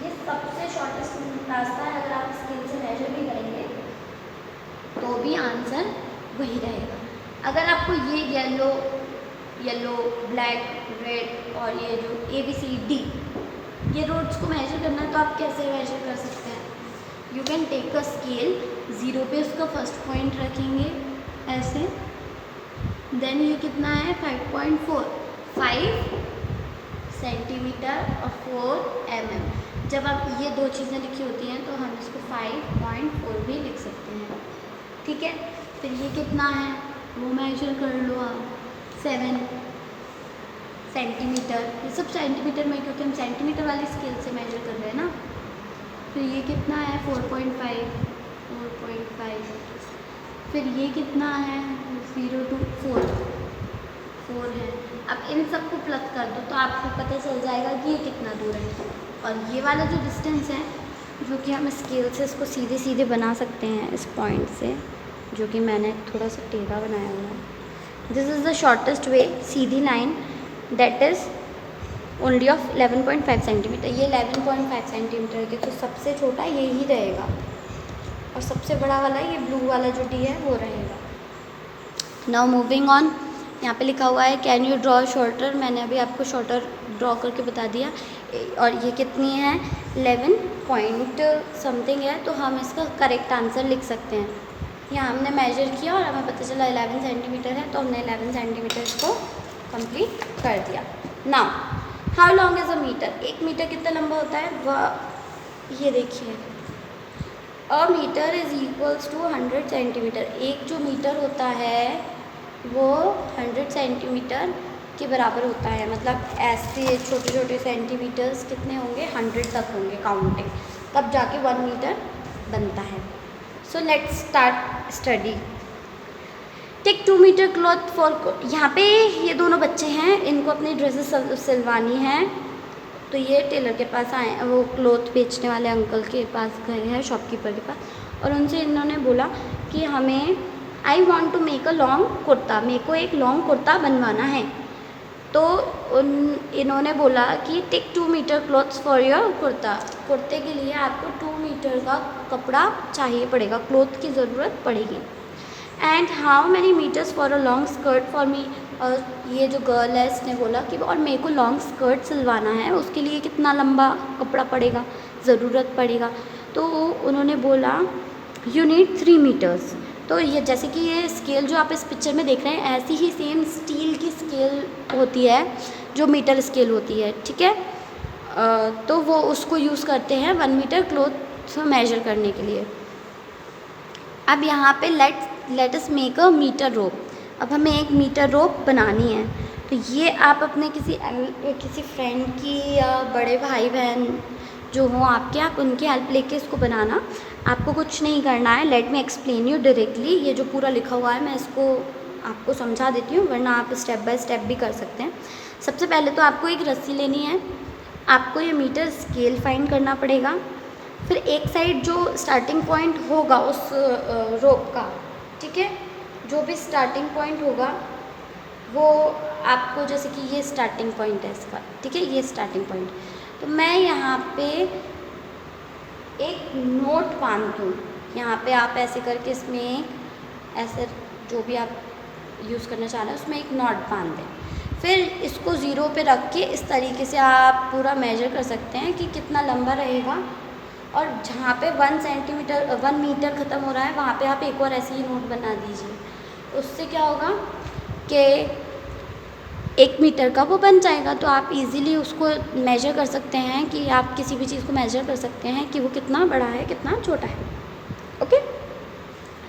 A: ये सबसे शॉर्टेस्ट रास्ता है, अगर आप स्केल से मेजर भी करेंगे तो भी आंसर वही रहेगा। अगर आपको ये येलो ब्लैक रेड और ये जो ABCD ये रोड्स को मेजर करना है, तो आप कैसे मेजर कर सकते हैं, you can take a scale, 0 पे उसका फर्स्ट पॉइंट रखेंगे ऐसे, देन ये कितना है 5 सेंटीमीटर और 4 mm। जब आप ये 2 चीज़ें लिखी होती हैं तो हम इसको 5.4 भी लिख सकते हैं, ठीक है। फिर ये कितना है वो मेजर कर लो आप, 7 सेंटीमीटर, ये सब सेंटीमीटर में क्योंकि हम सेंटीमीटर वाली स्केल से मेजर कर रहे हैं ना। फिर ये कितना है 4.5, फिर ये कितना है 0 to 4 है। अब इन सबको प्लग कर दो तो आपको पता चल जाएगा कि ये कितना दूर है। और ये वाला जो डिस्टेंस है जो कि हम स्केल से इसको सीधे सीधे बना सकते हैं इस पॉइंट से, जो कि मैंने थोड़ा सा टेढ़ा बनाया हुआ है। This is the shortest way, Sidhi line, that is only of 11.5 centimetre. ये 11.5 सेंटीमीटर के, तो सबसे छोटा यही रहेगा। और सबसे बड़ा वाला ये ब्लू वाला जो डी है वो रहेगा। नाउ मूविंग ऑन, यहाँ पे लिखा हुआ है कैन यू ड्रॉ शॉर्टर। मैंने अभी आपको शॉर्टर ड्रॉ करके बता दिया। और ये कितनी है, 11 पॉइंट समथिंग है, तो हम इसका करेक्ट आंसर लिख सकते हैं। यहाँ हमने मेजर किया और हमें पता चला 11 सेंटीमीटर है, तो हमने 11 सेंटीमीटर इसको कंप्लीट कर दिया। Now how long is a metre, 1 metre कितना लंबा होता है, वह ये देखिए, a metre is equals to 100 centimetre. एक जो मीटर होता है वो 100 सेंटीमीटर के बराबर होता है। मतलब ऐसे छोटे छोटे सेंटीमीटर्स कितने होंगे, 100 तक होंगे काउंटिंग, तब जाके 1 मीटर बनता है। So let's start study. Take 2 metre cloth for, यहाँ पे ये दोनों बच्चे हैं, इनको अपनी ड्रेसेस सिलवानी है, तो ये टेलर के पास आए, वो क्लॉथ बेचने वाले अंकल के पास गए हैं, शॉपकीपर के पास, और उनसे इन्होंने बोला कि हमें I want to make a long kurta, मेरे को एक लॉन्ग कुर्ता बनवाना है। तो इन्होंने बोला कि take 2 metre cloths for your kurta, कुर्ते के लिए आपको 2 मीटर का कपड़ा चाहिए पड़ेगा, क्लॉथ की ज़रूरत पड़ेगी। And how many metres for a long skirt for me, और ये जो गर्ल है इसने बोला कि और मेरे को लॉन्ग स्कर्ट सिलवाना है, उसके लिए कितना लंबा कपड़ा पड़ेगा, ज़रूरत पड़ेगा। तो उन्होंने बोला यू नीड 3 मीटर्स। तो ये जैसे कि ये स्केल जो आप इस पिक्चर में देख रहे हैं, ऐसी ही सेम स्टील की स्केल होती है जो मीटर स्केल होती है, ठीक है। तो वो उसको यूज़ करते हैं 1 मीटर क्लॉथ मेजर करने के लिए। अब यहाँ पे let us make a metre rope. अब हमें एक मीटर रोप बनानी है, तो ये आप अपने किसी फ्रेंड की या बड़े भाई बहन जो हों आपके, आप उनकी हेल्प लेके इसको बनाना। आपको कुछ नहीं करना है। Let me explain you directly, ये जो पूरा लिखा हुआ है मैं इसको आपको समझा देती हूँ, वरना आप स्टेप बाय स्टेप भी कर सकते हैं। सबसे पहले तो आपको एक रस्सी लेनी है, आपको ये मीटर स्केल फाइंड करना पड़ेगा। फिर एक साइड जो स्टार्टिंग पॉइंट होगा उस रोप का, ठीक है, जो भी स्टार्टिंग पॉइंट होगा वो आपको, जैसे कि ये स्टार्टिंग पॉइंट है इसका, ठीक है, ये स्टार्टिंग पॉइंट, तो मैं यहाँ पे एक नोट बांध दूँ। यहाँ पे आप ऐसे करके इसमें ऐसे जो भी आप यूज़ करना चाह रहे हैं उसमें एक नॉट बांध दें। फिर इसको ज़ीरो पे रख के इस तरीके से आप पूरा मेजर कर सकते हैं कि कितना लंबा रहेगा, और जहाँ पे 1 मीटर ख़त्म हो रहा है वहाँ पे आप एक और ऐसे ही नोट बना दीजिए। उससे क्या होगा कि 1 मीटर का वो बन जाएगा, तो आप इजीली उसको मेजर कर सकते हैं कि आप किसी भी चीज़ को मेजर कर सकते हैं कि वो कितना बड़ा है कितना छोटा है। ओके,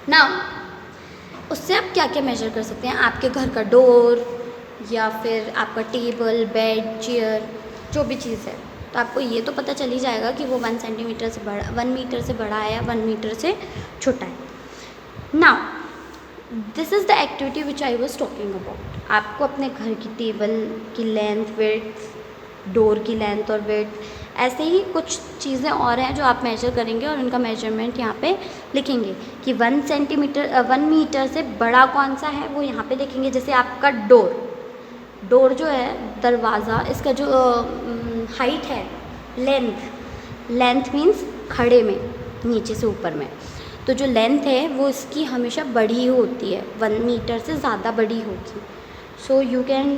A: नाउ उससे आप क्या क्या मेजर कर सकते हैं, आपके घर का डोर या फिर आपका टेबल, बेड, चेयर, जो भी चीज़ है, तो आपको ये तो पता चल ही जाएगा कि वो 1 सेंटीमीटर से बड़ा, 1 मीटर से बड़ा है या 1 मीटर से छोटा है। Now this is the activity which I was talking about. आपको अपने घर की टेबल की लेंथ, विड्थ, डोर की लेंथ और विड्थ, ऐसे ही कुछ चीज़ें और हैं जो आप मेजर करेंगे और उनका मेजरमेंट यहाँ पे लिखेंगे कि 1 मीटर से बड़ा कौन सा है वो यहाँ पे लिखेंगे। जैसे आपका डोर जो है, दरवाज़ा, इसका जो हाइट है, लेंथ मीन्स खड़े में, नीचे से ऊपर में, तो जो लेंथ है वो इसकी हमेशा बड़ी होती है, 1 मीटर से ज़्यादा बड़ी होगी। So you can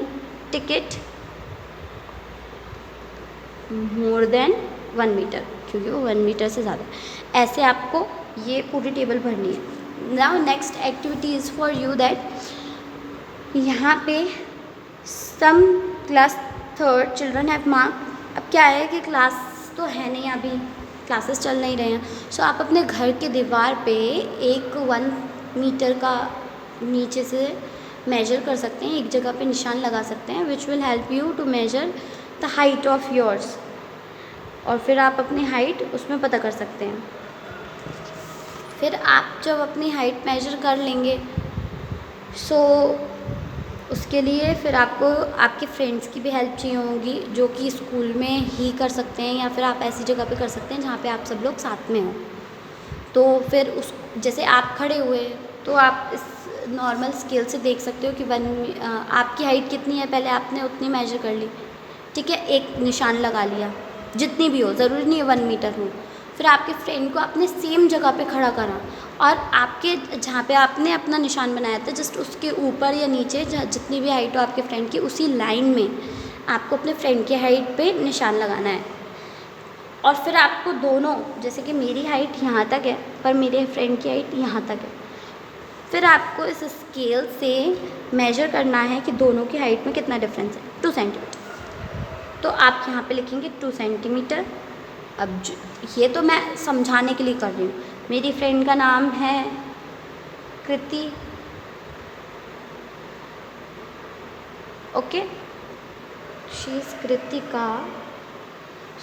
A: tick it more than 1 metre, क्योंकि वो 1 मीटर से ज़्यादा। ऐसे आपको ये पूरी टेबल भरनी है। Now next activity is for you that यहाँ पे some class 3rd children have mark. अब क्या है कि क्लास तो है नहीं, अभी क्लासेस चल नहीं रहे हैं, सो आप अपने घर के दीवार पे एक 1 मीटर का नीचे से मेजर कर सकते हैं, एक जगह पे निशान लगा सकते हैं, which will help you to measure the height of yours, और फिर आप अपनी हाइट उसमें पता कर सकते हैं। फिर आप जब अपनी हाइट मेजर कर लेंगे, सो उसके लिए फिर आपको आपके फ्रेंड्स की भी हेल्प चाहिए होगी, जो कि स्कूल में ही कर सकते हैं, या फिर आप ऐसी जगह पे कर सकते हैं जहाँ पे आप सब लोग साथ में हों। तो फिर उस जैसे आप खड़े हुए तो आप इस नॉर्मल स्केल से देख सकते हो कि आपकी हाइट कितनी है, पहले आपने उतनी मेजर कर ली, ठीक है, एक निशान लगा लिया, जितनी भी हो, ज़रूरी नहीं है 1 मीटर हो, फिर आपके फ्रेंड को आपने सेम जगह पे खड़ा करा और आपके जहाँ पे आपने अपना निशान बनाया था जस्ट उसके ऊपर या नीचे जितनी भी हाइट हो आपके फ्रेंड की उसी लाइन में आपको अपने फ्रेंड की हाइट पे निशान लगाना है। और फिर आपको दोनों, जैसे कि मेरी हाइट यहाँ तक है पर मेरे फ्रेंड की हाइट यहाँ तक है, फिर आपको इस स्केल से मेजर करना है कि दोनों की हाइट में कितना डिफरेंस है, 2 सेंटीमीटर। तो आप यहाँ पे लिखेंगे 2 सेंटीमीटर। अब ये तो मैं समझाने के लिए कर रही हूँ। मेरी फ्रेंड का नाम है कृति, ओके, शी इज़ कृतिका।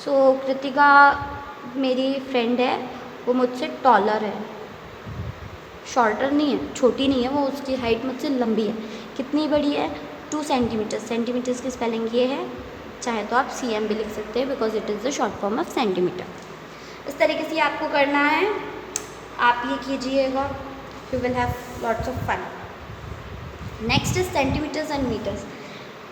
A: सो कृतिका मेरी फ्रेंड है, वो मुझसे टॉलर है, शॉर्टर नहीं है, छोटी नहीं है वो, उसकी हाइट मुझसे लंबी है। कितनी बड़ी है? 2 सेंटीमीटर। सेंटीमीटर्स की स्पेलिंग ये है, चाहे तो आप CM भी लिख सकते हैं because it is the short form of centimetre. इस तरीके से आपको करना है, आप ये कीजिएगा, you will have lots of fun. Next is centimetres and metres.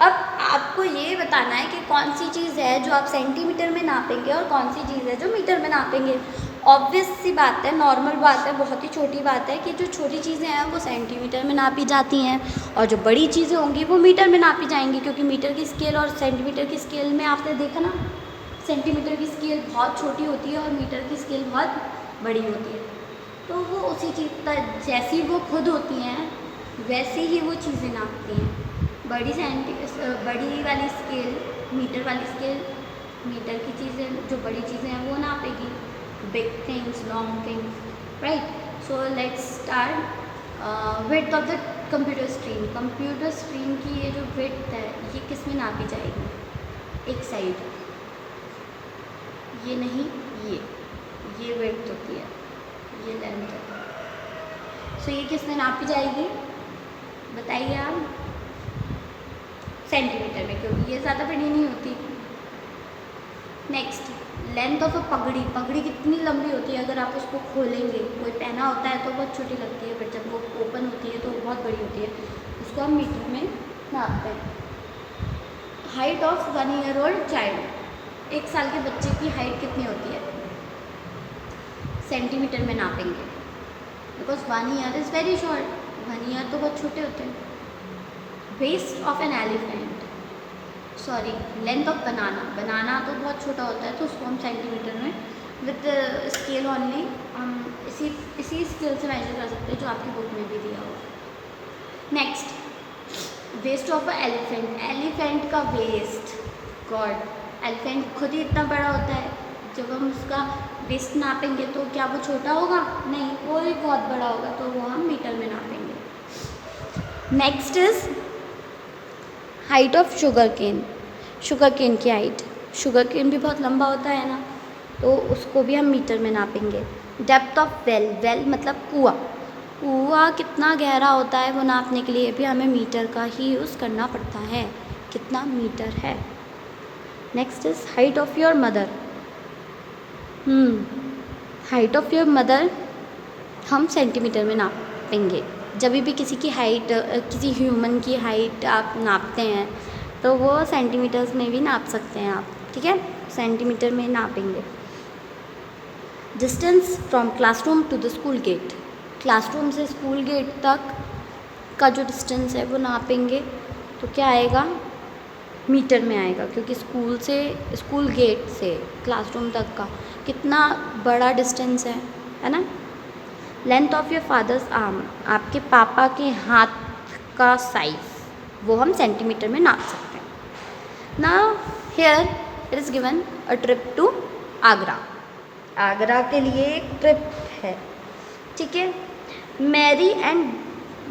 A: अब आपको ये बताना है कि कौन सी चीज़ है जो आप सेंटीमीटर में नापेंगे और कौन सी चीज़ है जो मीटर में नापेंगे। ऑब्वियस सी बात है, नॉर्मल बात है, बहुत ही छोटी बात है कि जो छोटी चीज़ें हैं वो सेंटीमीटर में नापी जाती हैं और जो बड़ी चीज़ें होंगी वो मीटर में नापी जाएंगी, क्योंकि मीटर की स्केल और सेंटीमीटर की स्केल में आपने देखा ना, सेंटीमीटर की स्केल बहुत छोटी होती है और मीटर की स्केल बहुत बड़ी होती है। तो वो उसी चीज़ का, जैसी वो खुद होती हैं वैसे ही वो चीज़ें नापती हैं। बड़ी वाली स्केल, मीटर वाली स्केल मीटर की चीज़ें, जो बड़ी चीज़ें हैं वो नापेगी, big things, long things, right. So let's start. Width of the computer screen. Computer screen की ये जो विड्थ है ये किस में नापी जाएगी? एक साइड, ये नहीं, ये विड्थ होती है, ये लेंथ है। सो ये किस में नापी जाएगी बताइए आप? सेंटीमीटर में, क्योंकि ये ज़्यादा बड़ी नहीं होती। नेक्स्ट, लेंथ ऑफ अ पगड़ी। पगड़ी कितनी लंबी होती है? अगर आप उसको खोलेंगे, कोई पहना होता है तो बहुत छोटी लगती है, बट जब वो ओपन होती है तो बहुत बड़ी होती है, उसको हम मीटर में नापते हैं। Height of 1 year old child. 1 साल के बच्चे की हाइट कितनी होती है? सेंटीमीटर में नापेंगे because 1 ear is very short, 1 ear तो बहुत छोटे होते हैं। Waist of an elephant, sorry, length of banana. Banana तो बहुत छोटा होता है तो उसको हम सेंटीमीटर में विद स्केल ऑनली हम इसी स्केल से मेजर कर सकते हैं जो आपकी बुक में भी दिया होगा। Next, waist of a elephant. Elephant का वेस्ट, गॉड, एलिफेंट खुद ही इतना बड़ा होता है, जब हम उसका वेस्ट नापेंगे तो क्या वो छोटा होगा? नहीं, वो भी बहुत बड़ा होगा, तो वो हम मीटर में नापेंगे। Next is height of sugarcane. Sugarcane की हाइट, शुगर केन भी बहुत लंबा होता है ना, तो उसको भी हम मीटर में नापेंगे। Depth of well. वेल मतलब कुआं। कुआं कितना गहरा होता है वो नापने के लिए भी हमें मीटर का ही यूज़ करना पड़ता है, कितना मीटर है। Next is height of your mother. Height of your mother हम सेंटीमीटर में नापेंगे। जब भी किसी की हाइट, किसी ह्यूमन की हाइट आप नापते हैं तो वो सेंटीमीटर्स में भी नाप सकते हैं आप, ठीक है, सेंटीमीटर में नापेंगे। Distance from classroom to the school gate. Classroom से स्कूल गेट तक का जो डिस्टेंस है वो नापेंगे तो क्या आएगा? मीटर में आएगा, क्योंकि स्कूल गेट से क्लासरूम तक का कितना बड़ा डिस्टेंस है ना। Length of your fathers arm. आपके पापा के हाथ का साइज़ वो हम सेंटीमीटर में नाप सकते हैं। Now here it is given a trip to Agra. Agra के लिए एक ट्रिप है, ठीक है। Mary and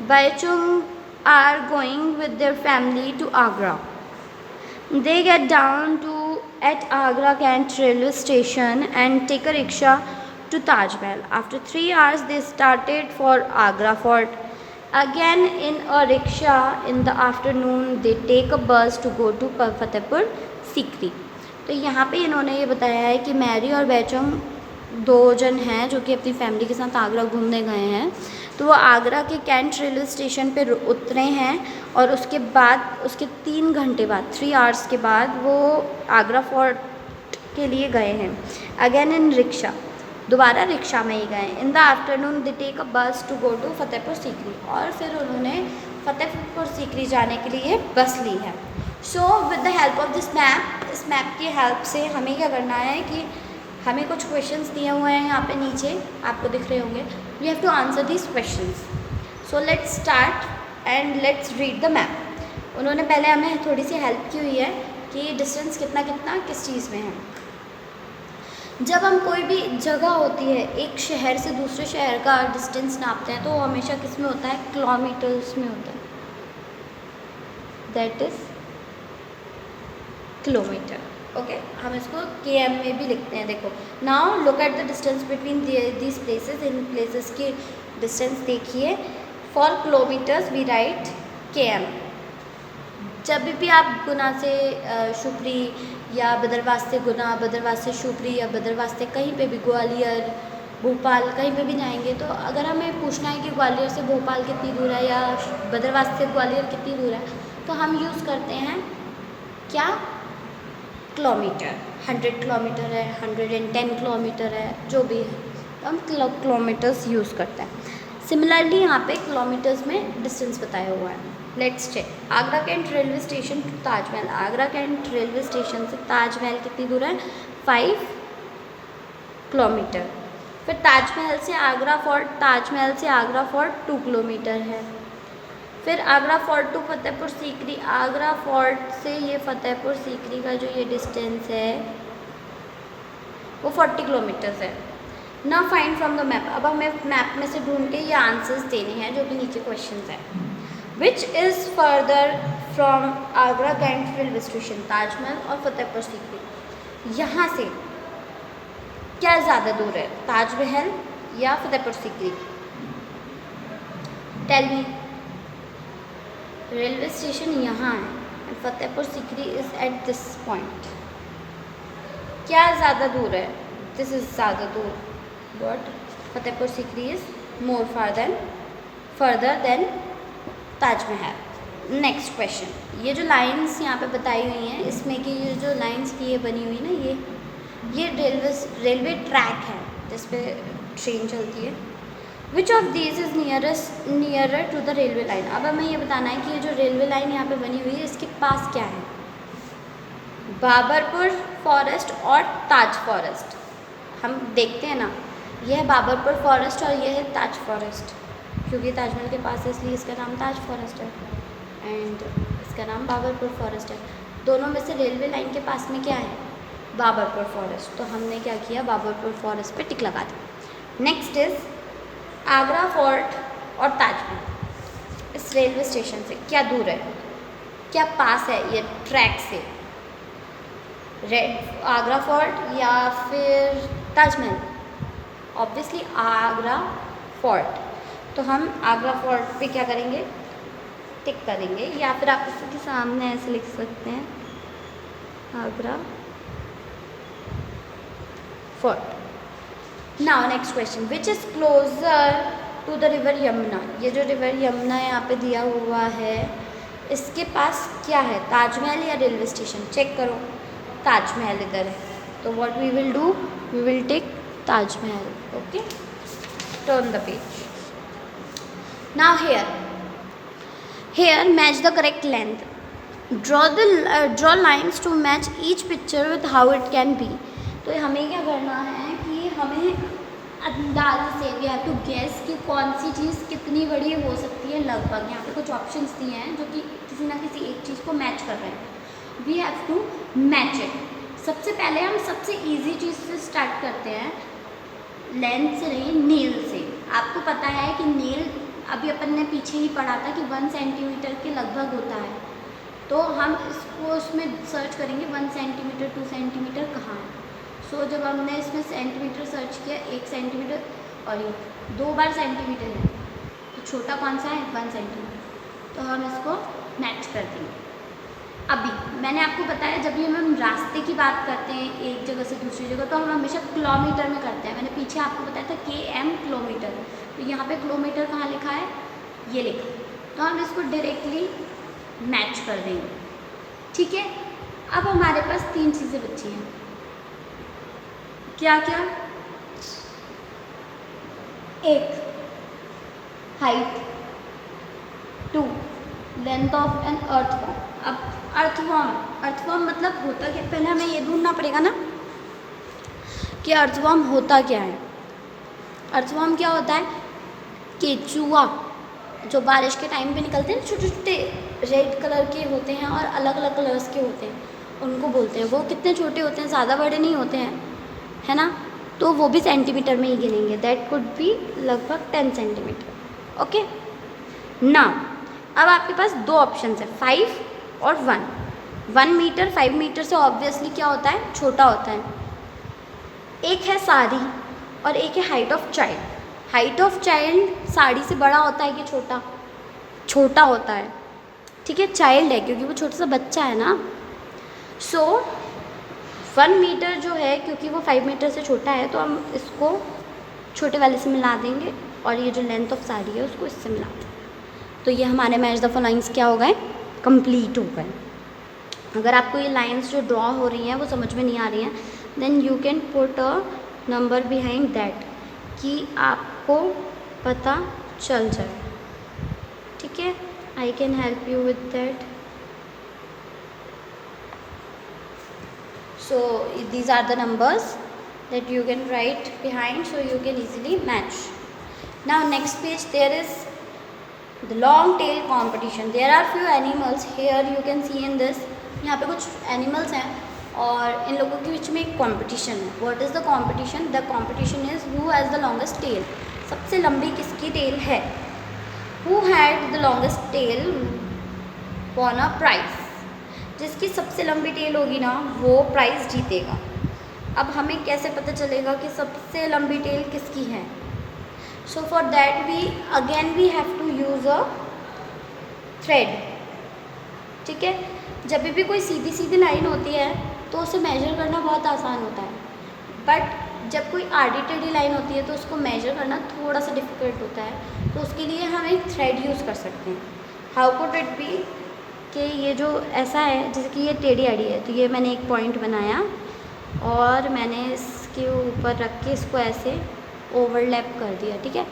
A: Bhaichung are going with their family to Agra. They get down at Agra Kant railway station and take a rickshaw to Taj Mahal. After 3 hours, they started for Agra Fort. Again in a rickshaw in the afternoon, they take a bus to go to Fatehpur Sikri. तो यहाँ पे इन्होंने ये बताया है कि Mary और बैचुंग 2 जन हैं जो कि अपनी फैमिली के साथ आगरा घूमने गए हैं। तो वो आगरा के कैंट रेलवे स्टेशन पे उतरे हैं और उसके बाद उसके 3 घंटे बाद 3 आवर्स के बाद वो आगरा फोर्ट के लिए गए हैं। Again in rickshaw. दोबारा रिक्शा में ही गए। In the afternoon they take a bus to go to Fatehpur Sikri, और फिर उन्होंने फतेहपुर सीकरी जाने के लिए बस ली है। So with the help of this map, इस मैप की हेल्प से हमें क्या करना है कि हमें कुछ क्वेश्चंस दिए हुए हैं यहाँ पे नीचे आपको दिख रहे होंगे, we have to answer these questions. So let's start and let's read the map. उन्होंने पहले हमें थोड़ी सी हेल्प की हुई है कि डिस्टेंस कितना कितना किस चीज़ में है। जब हम कोई भी जगह होती है, एक शहर से दूसरे शहर का डिस्टेंस नापते हैं, तो वो हमेशा किस में होता है, किलोमीटर्स में होता है, दैट इज़ किलोमीटर। ओके, हम इसको km में भी लिखते हैं। देखो, now look at the distance between these places. इन प्लेसेस की डिस्टेंस देखिए। For kilometres we write km। जब भी आप गुना से शुपरी या बदरवास से गुना, बदरवास से शुपरी या बदरवास से कहीं पे भी, ग्वालियर, भोपाल, कहीं पे भी जाएंगे, तो अगर हमें पूछना है कि ग्वालियर से भोपाल कितनी दूर है या बदरवास से ग्वालियर कितनी दूर है, तो हम यूज़ करते हैं क्या, किलोमीटर। 100 किलोमीटर है, 110 किलोमीटर है, जो भी है, तो हम किलोमीटर्स यूज़ करते हैं। सिमिलरली यहाँ पे किलोमीटर्स में डिस्टेंस बताया हुआ है। Let's check. Agra cantt railway station to Taj Mahal. Agra cantt railway station से ताजमहल कितनी दूर है, 5 किलोमीटर। फिर ताजमहल से आगरा फोर्ट, ताजमहल से आगरा फोर्ट 2 किलोमीटर है। फिर Agra fort to Fatehpur Sikri, Agra fort से ये फतेहपुर सीकरी का जो ये डिस्टेंस है वो 40 किलोमीटर्स है। ना फाइंड फ्रॉम द मैप। अब हमें मैप में से ढूंढ के ये आंसर्स देने हैं जो कि नीचे क्वेश्चंस है। Which is farther from Agra cantt railway station, Taj Mahal और फतेहपुर सीकरी, यहाँ से क्या ज़्यादा दूर है, ताजमहल या Fatehpur Sikri? Tell me. Railway station यहाँ है and Fatehpur Sikri is at this point. क्या ज़्यादा दूर है? दिस इज़ ज़्यादा दूर, but Fatehpur Sikri is more farther than Taj Mahal. Next question. ये जो लाइंस यहाँ पे बताई हुई हैं, इसमें कि ये जो लाइंस की ये बनी हुई ना, ये रेलवे ट्रैक है जिस पे ट्रेन चलती है। Which of these is nearer to the railway line. अब हमें ये बताना है कि ये जो रेलवे लाइन यहाँ पे बनी हुई है, इसके पास क्या है, बाबरपुर फॉरेस्ट और ताज फॉरेस्ट। हम देखते हैं ना, यह है बाबरपुर फॉरेस्ट और यह है ताज फॉरेस्ट, क्योंकि ताजमहल के पास है इसलिए इसका नाम ताज फॉरेस्ट है एंड इसका नाम बाबरपुर फॉरेस्ट है। दोनों में से रेलवे लाइन के पास में क्या है, बाबरपुर फॉरेस्ट। तो हमने क्या किया, बाबरपुर फॉरेस्ट पे टिक लगा दिया। नेक्स्ट इज़ आगरा फोर्ट और ताजमहल इस रेलवे स्टेशन से क्या दूर है, क्या पास है ये ट्रैक से, आगरा फोर्ट या फिर ताजमहल? Obviously Agra fort. तो हम आगरा फोर्ट पे क्या करेंगे, टिक करेंगे, या फिर आप इसके सामने ऐसे लिख सकते हैं, Agra fort. Now next question. Which is closer to the river Yamuna. ये जो रिवर यमुना यहाँ पे दिया हुआ है, इसके पास क्या है, ताजमहल या रेलवे स्टेशन? चेक करो, ताजमहल इधर है, तो what we will do, we will take Taj Mahal. Okay, turn the page. Now here match the correct length. Draw lines to match each picture with how it can be. तो हमें क्या करना है कि हमें अंदाजे से वी हैव टू गेस कि कौन सी चीज़ कितनी बड़ी हो सकती है लगभग। यहाँ पे कुछ ऑप्शंस दिए हैं जो कि किसी ना किसी एक चीज़ को मैच कर रहे हैं। We have to match it. सबसे पहले हम सबसे इजी चीज़ से स्टार्ट करते हैं, लेंथ से नहीं, नील से। आपको पता है कि नील अभी अपन ने पीछे ही पढ़ा था कि 1 सेंटीमीटर के लगभग होता है, तो हम इसको उसमें सर्च करेंगे 1 सेंटीमीटर 2 सेंटीमीटर कहाँ है। सो जब हमने इसमें सेंटीमीटर सर्च किया, 1 सेंटीमीटर और ये 2 बार सेंटीमीटर है, तो छोटा कौन सा है, 1 सेंटीमीटर, तो हम इसको मैच कर देंगे। अभी मैंने आपको बताया जब भी हम रास्ते की बात करते हैं एक जगह से दूसरी जगह, तो हम हमेशा किलोमीटर में करते हैं। मैंने पीछे आपको बताया था km किलोमीटर, तो यहाँ पे किलोमीटर कहाँ लिखा है, ये लिखा, तो हम इसको डायरेक्टली मैच कर देंगे। ठीक है, अब हमारे पास 3 चीज़ें बची हैं। क्या क्या? 1 height, 2 length of an earthworm. अब अर्थवॉर्म मतलब होता क्या, पहले हमें ये ढूंढना पड़ेगा ना कि अर्थवॉर्म होता क्या है। अर्थवॉर्म क्या होता है, केचुआ जो बारिश के टाइम पे निकलते हैं, छोटे छोटे रेड कलर के होते हैं और अलग अलग कलर्स के होते हैं, उनको बोलते हैं। वो कितने छोटे होते हैं, ज़्यादा बड़े नहीं होते हैं, है ना, तो वो भी सेंटीमीटर में ही गिनेंगे। दैट कुड बी लगभग 10 सेंटीमीटर। ओके ना, अब आपके पास दो ऑप्शन है, 5 और 1। 1 मीटर 5 मीटर से ऑब्वियसली क्या होता है, छोटा होता है। एक है साड़ी और एक है height of child. Height of child sari से बड़ा होता है कि छोटा, छोटा होता है, ठीक है, चाइल्ड है क्योंकि वो छोटा सा बच्चा है ना। सो 1 मीटर जो है, क्योंकि वो 5 मीटर से छोटा है, तो हम इसको छोटे वाले से मिला देंगे और ये जो लेंथ ऑफ साड़ी है उसको इससे मिला देंगे। तो ये हमारे मैच द फॉलोइंग्स क्या हो गए, कंप्लीट हो गए। अगर आपको ये लाइंस जो ड्रॉ हो रही हैं वो समझ में नहीं आ रही हैं, then you can put a number behind that, कि आपको पता चल जाए, ठीक है। I can help you with that. So these are the numbers that you can write behind, so you can easily match. Now next page there is the long tail competition. There are few animals here, you can see in this, यहाँ पे कुछ animals हैं और इन लोगों के बीच में एक competition है। What is the competition? The competition is who has the longest tail. सबसे लंबी किसकी tail है? Who had the longest tail won a prize. जिसकी सबसे लंबी टेल होगी ना वो प्राइज़ जीतेगा। अब हमें कैसे पता चलेगा कि सबसे लंबी टेल किसकी है? So for that we have to use a thread, ठीक है। जब भी कोई सीधी सीधी लाइन होती है तो उसे मेजर करना बहुत आसान होता है, बट जब कोई आड़ी टेढ़ी लाइन होती है तो उसको मेजर करना थोड़ा सा डिफ़िकल्ट होता है। तो उसके लिए हम एक थ्रेड यूज़ कर सकते हैं। हाउ कुड इट बी कि ये जो ऐसा है जैसे कि ये टेढ़ी आड़ी है, तो ये मैंने एक पॉइंट बनाया और मैंने इसके ऊपर रख के इसको ऐसे ओवरलैप कर दिया, ठीक है।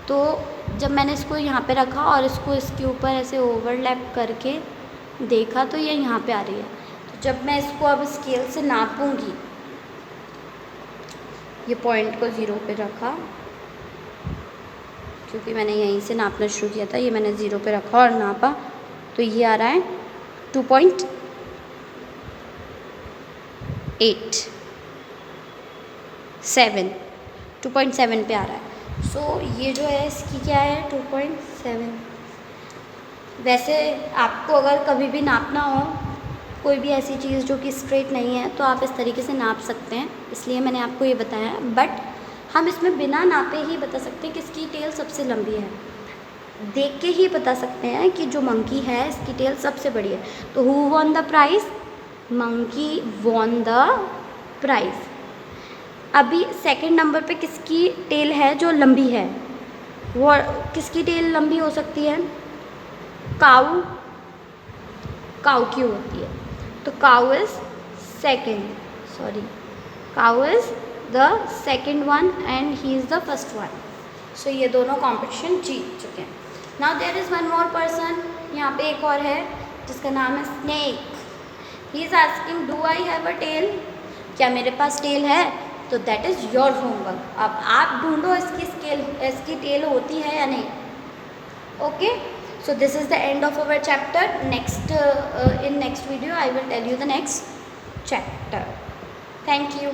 A: तो जब मैंने इसको यहाँ पे रखा और इसको इसके ऊपर ऐसे ओवरलैप करके देखा तो ये यहाँ पे आ रही है। तो जब मैं इसको अब स्केल से नापूंगी, ये पॉइंट को 0 पे रखा क्योंकि मैंने यहीं से नापना शुरू किया था, ये मैंने 0 पे रखा और नापा, तो ये आ रहा है 2.8 2.7 पे आ रहा है। सो ये जो है इसकी क्या है 2.7। वैसे आपको अगर कभी भी नापना हो कोई भी ऐसी चीज़ जो कि स्ट्रेट नहीं है तो आप इस तरीके से नाप सकते हैं, इसलिए मैंने आपको ये बताया। बट हम इसमें बिना नापे ही बता सकते हैं किसकी टेल सबसे लंबी है। देख के ही बता सकते हैं कि जो मंकी है इसकी टेल सबसे बड़ी है। तो who won the prize? Monkey won the prize. अभी सेकंड नंबर पे किसकी टेल है जो लंबी है? वो किसकी टेल लंबी हो सकती है? काऊ की होती है। तो cow is cow is the second one and he is the first one. So ये दोनों कॉम्पिटिशन जीत चुके हैं। Now there is one more person, यहाँ पे एक और है जिसका नाम है snake. He is asking do I have a tail? क्या मेरे पास टेल है? तो दैट इज़ योर होमवर्क। अब आप ढूंढो इसकी टेल होती है या नहीं। Okay, so this is the end of our chapter. In next video I will tell you the next chapter. Thank you.